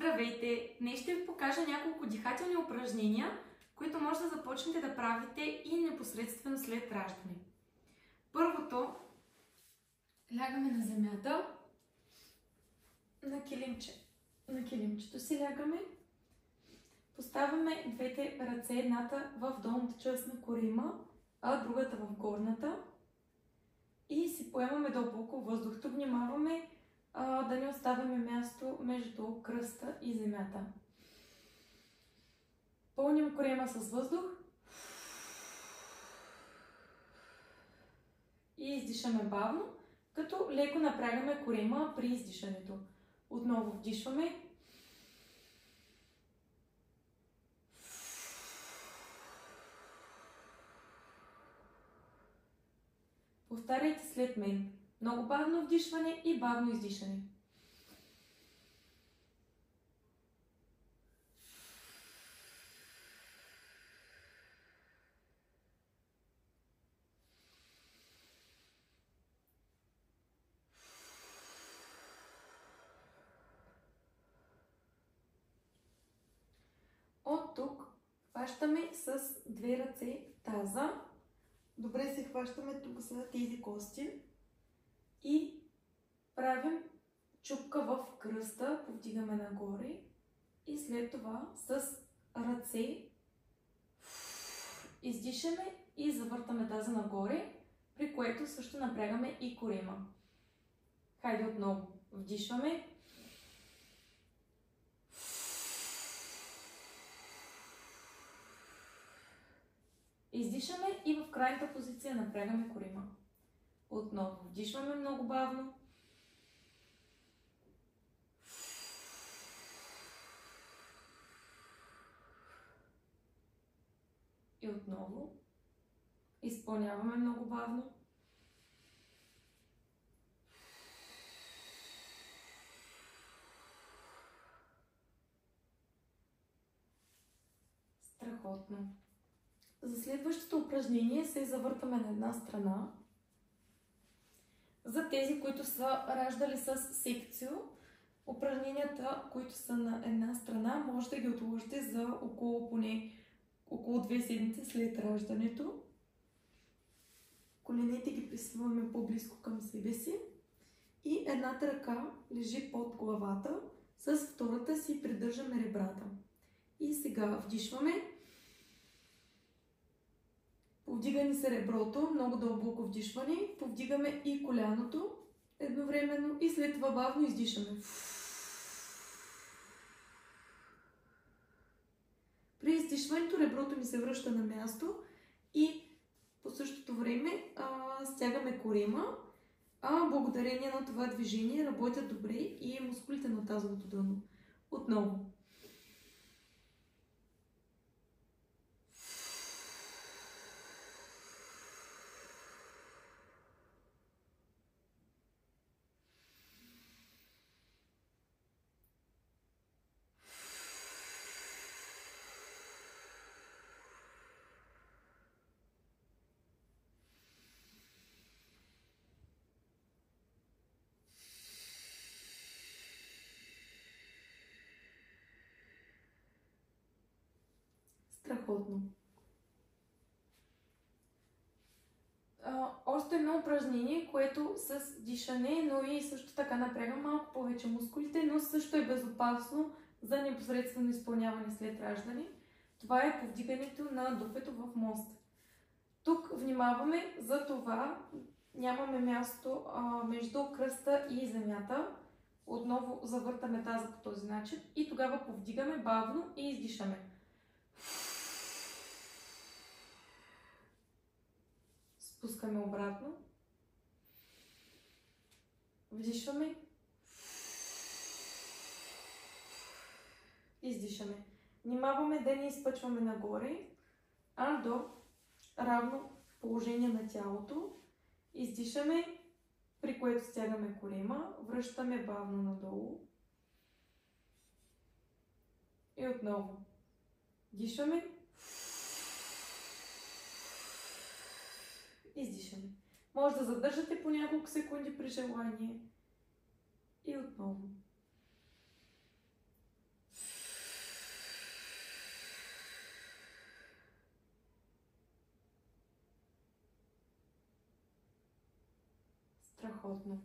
Здравейте! Днес ще ви покажа няколко дихателни упражнения, които може да започнете да правите и непосредствено след раждане. Първото, лягаме на земята, на килимче. На килимчето си лягаме, поставяме двете ръце, едната в долната част на корема, а другата в горната и си поемаме дълбоко въздух. Тук внимаваме да не оставяме място между кръста и земята. Пълним корема с въздух и издишаме бавно, като леко напрягаме корема при издишането. Отново вдишваме. Повтаряйте след мен. Много бавно вдишване и бавно издишане. От тук хващаме с две ръце таза. Добре се хващаме тук за тези кости и правим чупка в кръста, повдигаме нагоре и след това с ръце издишаме и завъртаме таза нагоре, при което също напрягаме и корема. Хайде отново. Вдишваме. Издишаме и в крайната позиция напрягаме корема. Отново вдишваме много бавно. И отново изпълняваме много бавно. Страхотно. За следващото упражнение се завъртаме на една страна. За тези, които са раждали с секцио, упражненията, които са на една страна, може да ги отложите за около 2 седмици след раждането. Коленете ги присвиваме по-близко към себе си и едната ръка лежи под главата, с втората си придържаме ребрата. И сега вдишваме. Повдигане се реброто, много дълбоко вдишване, повдигаме и коляното едновременно и след това бавно издишаме. При издишването реброто ми се връща на място и по същото време стягаме корема, благодарение на това движение работят добре и мускулите на тазовото дъно. Отново. Страхотно. Още едно упражнение, което с дишане, но и също така напряга малко повече мускулите, но също е безопасно за непосредствено изпълняване след раждане. Това е повдигането на дупето в мост. Тук внимаваме, за това нямаме място между кръста и земята. Отново завъртаме таза по този начин и тогава повдигаме бавно и издишаме. Спускаме обратно. Вдишваме. Издишаме. Внимаваме да не изпъчваме нагоре, а до равно положение на тялото. Издишаме, при което стягаме корема. Връщаме бавно надолу. И отново. Дишаме. Издишаме. Може да задържате по няколко секунди при желание. И отново. Страхотно.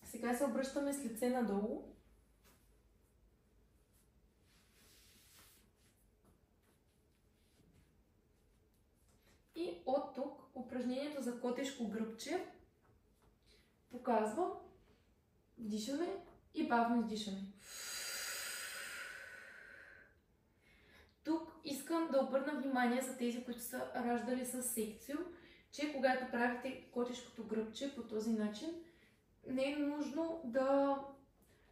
Сега се обръщаме с лице надолу. И от тук упражнението за котешко гръбче показвам. Вдишаме и бавно издишаме. Тук искам да обърна внимание за тези, които са раждали с секцио, че когато правите котешкото гръбче по този начин, не е нужно да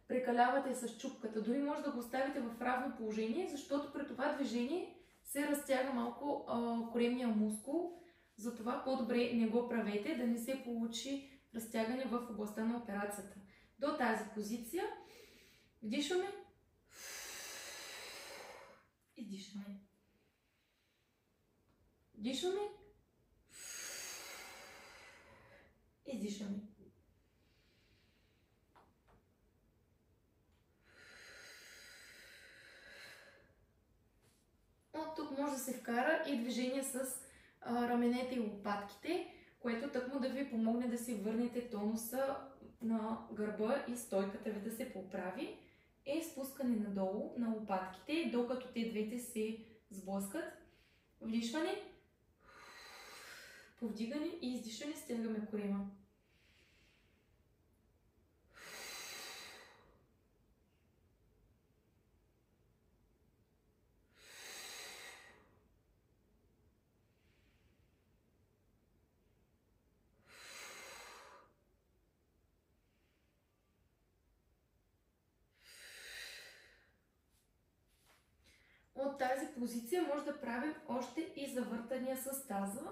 прекалявате с чупката. Дори може да го оставите в равно положение, защото при това движение се разтяга малко коремния мускул. Затова по-добре не го правете, да не се получи разтягане в областта на операцията. До тази позиция вдишваме, издишваме. Вдишваме, издишваме. От тук може да се вкара и движение с раменете и лопатките, което тъкмо да ви помогне да си върнете тонуса на гърба и стойката ви да се поправи. Е спускане надолу на лопатките, докато те двете се сблъскат. Вдишване, повдигане и издишване, стягаме корема. От тази позиция може да правим още и завъртания с таза.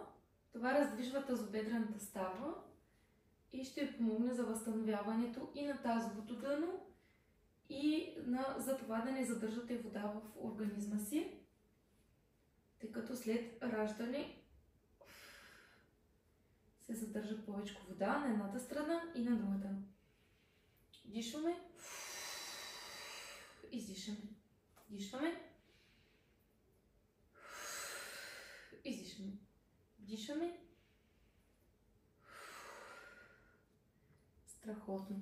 Това раздвижва тазобедрената става и ще ви помогне за възстановяването и на тазовото дъно, и за това да не задържате вода в организма си, тъй като след раждане се задържа повече вода на едната страна и на другата. Дишваме, издишаме, дишваме, издишаме, вдишваме. Страхотно.